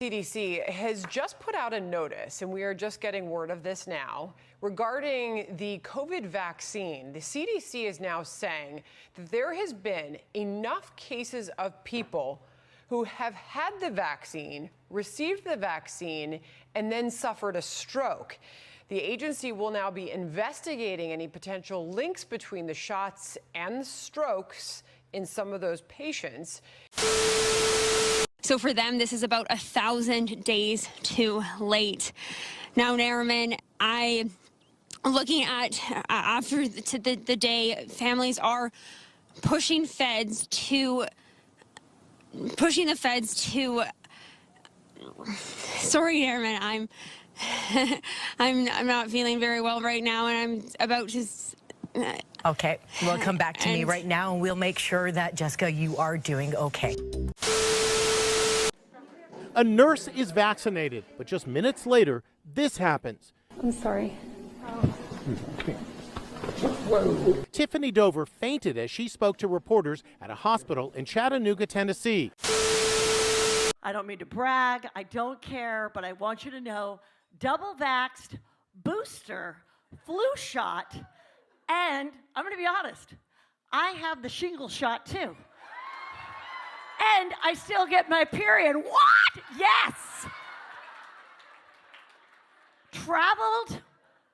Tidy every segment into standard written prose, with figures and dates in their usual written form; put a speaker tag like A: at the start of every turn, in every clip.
A: CDC has just put out a notice, and we are just getting word of this now, regarding the COVID vaccine. The CDC is now saying that there has been enough cases of people who have had the vaccine, received the vaccine, and then suffered a stroke. The agency will now be investigating any potential links between the shots and the strokes in some of those patients.
B: So for them, this is about 1,000 days too late. Now, Nariman, I'm looking at after the day, families are pushing the feds to. Sorry, Nariman, I'm not feeling very well right now, and I'm about to.
C: Okay, well, come back to me right now, and we'll make sure that, Jessica, you are doing okay.
D: A nurse is vaccinated, but just minutes later, this happens.
E: I'm sorry.
D: Tiffany Dover fainted as she spoke to reporters at a hospital in Chattanooga, Tennessee.
F: I don't mean to brag, I don't care, but I want you to know, double vaxxed, booster, flu shot, and I'm going to be honest, I have the shingle shot too. And I still get my period. What? Yes. Traveled,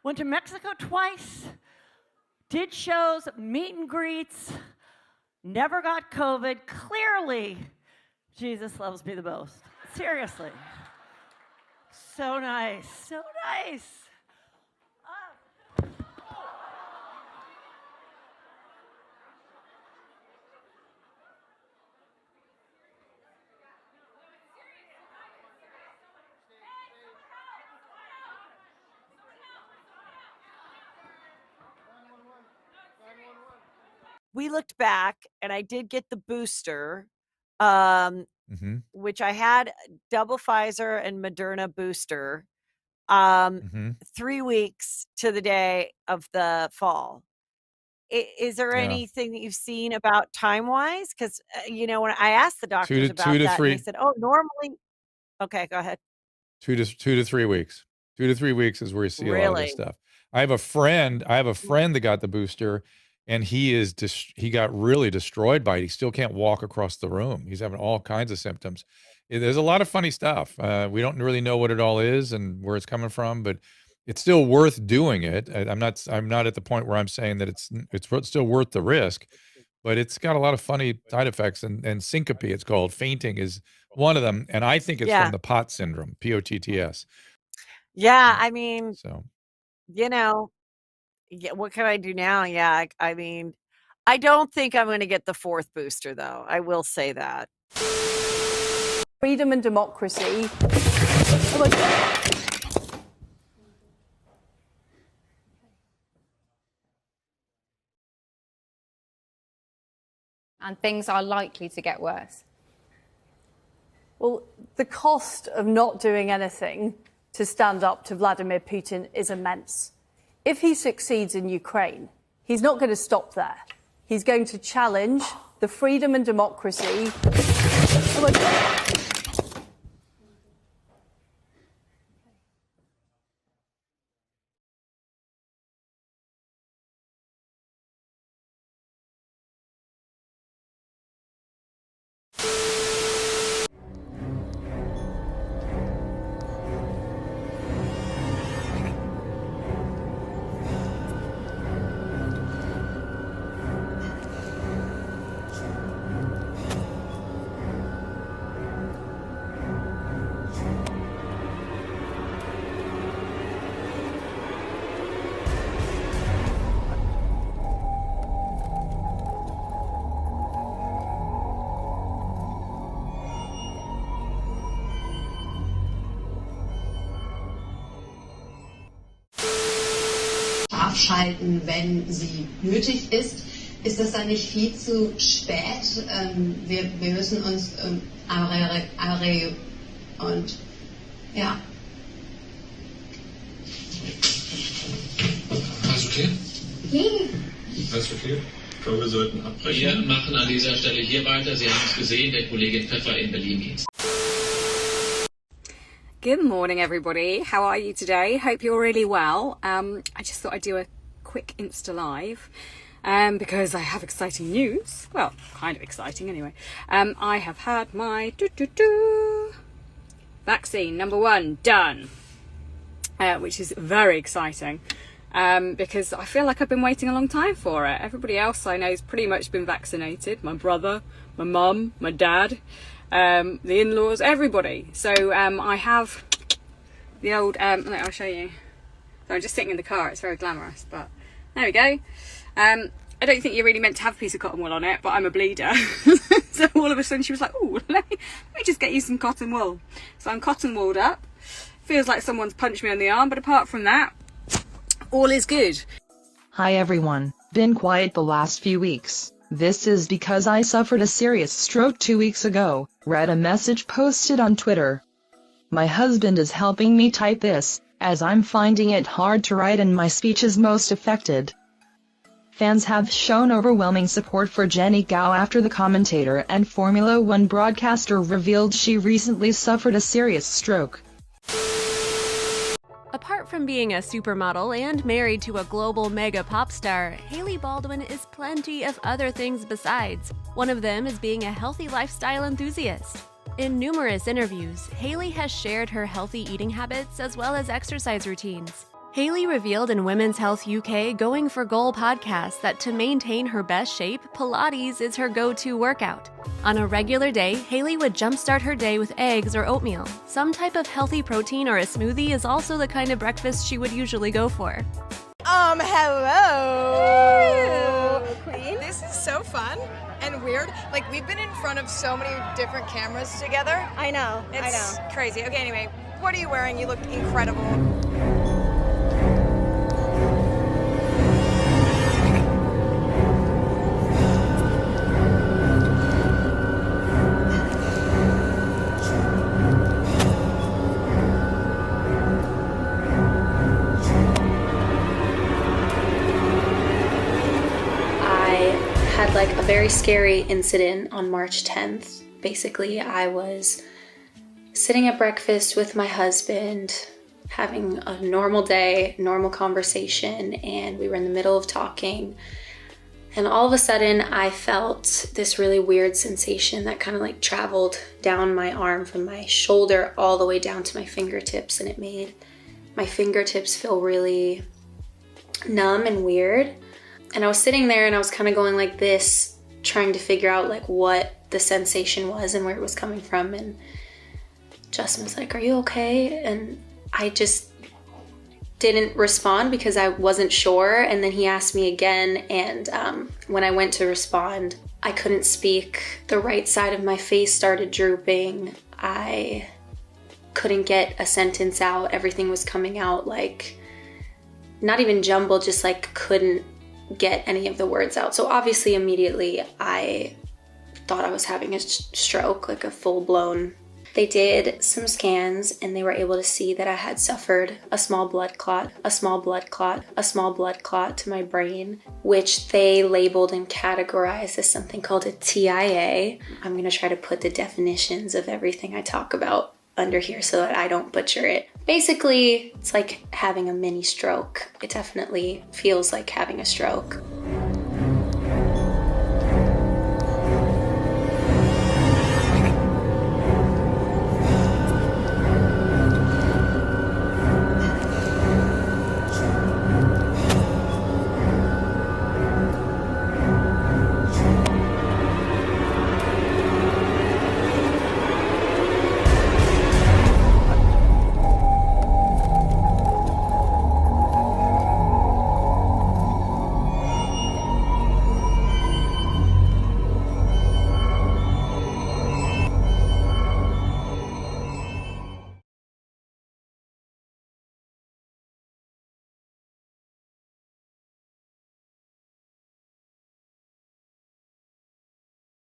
F: went to Mexico twice, did shows, meet and greets, never got COVID. Clearly, Jesus loves me the most. Seriously. So nice, so nice. We looked back, and I did get the booster, which I had double Pfizer and Moderna booster, 3 weeks to the day of the fall. Is there anything that you've seen about time-wise? Because, when I asked the doctors about that, they said, oh, normally. Okay, go ahead.
G: 2 to 3 weeks. 2 to 3 weeks is where you see a lot of this stuff. I have a friend that got the booster, and he got really destroyed by it. He still can't walk across the room. He's having all kinds of symptoms. There's a lot of funny stuff. We don't really know what it all is and where it's coming from, but it's still worth doing it. I'm not at the point where I'm saying that it's still worth the risk, but it's got a lot of funny side effects, and syncope, it's called. Fainting is one of them, and I think it's from the POTS syndrome, POTTS.
F: Yeah, I mean,
G: So
F: what can I do now? Yeah, I mean, I don't think I'm going to get the 4th booster, though. I will say that.
E: Freedom and democracy.
H: And things are likely to get worse.
E: Well, the cost of not doing anything to stand up to Vladimir Putin is immense. If he succeeds in Ukraine, he's not going to stop there. He's going to challenge the freedom and democracy.
I: Abschalten, wenn sie nötig ist. Ist das dann nicht viel zu spät? Wir müssen uns und ja.
J: Alles okay? Alles okay? Ich glaube, wir sollten abbrechen. Wir machen an dieser Stelle hier weiter. Sie haben es gesehen, der Kollegin Pfeffer in Berlin geht.
K: Good morning, everybody. How are you today? Hope you're really well. I just thought I'd do a quick Insta Live because I have exciting news. Well, kind of exciting anyway. I have had my vaccine number 1 done, which is very exciting because I feel like I've been waiting a long time for it. Everybody else I know has pretty much been vaccinated. My brother, my mum, my dad. The in-laws, everybody. So I have the old, I'll show you. So I'm just sitting in the car, it's very glamorous, but there we go. I don't think you're really meant to have a piece of cotton wool on it, but I'm a bleeder. So all of a sudden she was like, oh, let me just get you some cotton wool. So I'm cotton wooled up. Feels like someone's punched me on the arm, but apart from that, all is good.
L: Hi everyone, been quiet the last few weeks. This is because I suffered a serious stroke 2 weeks ago. Read a message posted on Twitter. My husband is helping me type this, as I'm finding it hard to write and my speech is most affected. Fans have shown overwhelming support for Jenny Gao after the commentator and Formula One broadcaster revealed she recently suffered a serious stroke.
M: Apart from being a supermodel and married to a global mega pop star, Hailey Baldwin is plenty of other things besides. One of them is being a healthy lifestyle enthusiast. In numerous interviews, Hailey has shared her healthy eating habits as well as exercise routines. Hailey revealed in Women's Health UK Going for Goal podcast that to maintain her best shape, Pilates is her go-to workout. On a regular day, Hailey would jumpstart her day with eggs or oatmeal. Some type of healthy protein or a smoothie is also the kind of breakfast she would usually go for.
N: Hello! Queen. This is so fun and weird. Like, we've been in front of so many different cameras together. I know. It's crazy. Okay, anyway, what are you wearing? You look incredible.
O: Like a very scary incident on March 10th. Basically, I was sitting at breakfast with my husband, having a normal day, normal conversation, and we were in the middle of talking. And all of a sudden, I felt this really weird sensation that kind of like traveled down my arm from my shoulder all the way down to my fingertips, and it made my fingertips feel really numb and weird. And I was sitting there and I was kind of going like this, trying to figure out like what the sensation was and where it was coming from. And Justin was like, "Are you okay?" And I just didn't respond because I wasn't sure. And then he asked me again. And when I went to respond, I couldn't speak. The right side of my face started drooping. I couldn't get a sentence out. Everything was coming out like, not even jumbled, just like couldn't get any of the words out. So obviously immediately I thought I was having a stroke, like a full-blown. They did some scans and they were able to see that I had suffered a small blood clot to my brain, which they labeled and categorized as something called a TIA. I'm going to try to put the definitions of everything I talk about under here so that I don't butcher it. Basically, it's like having a mini stroke. It definitely feels like having a stroke.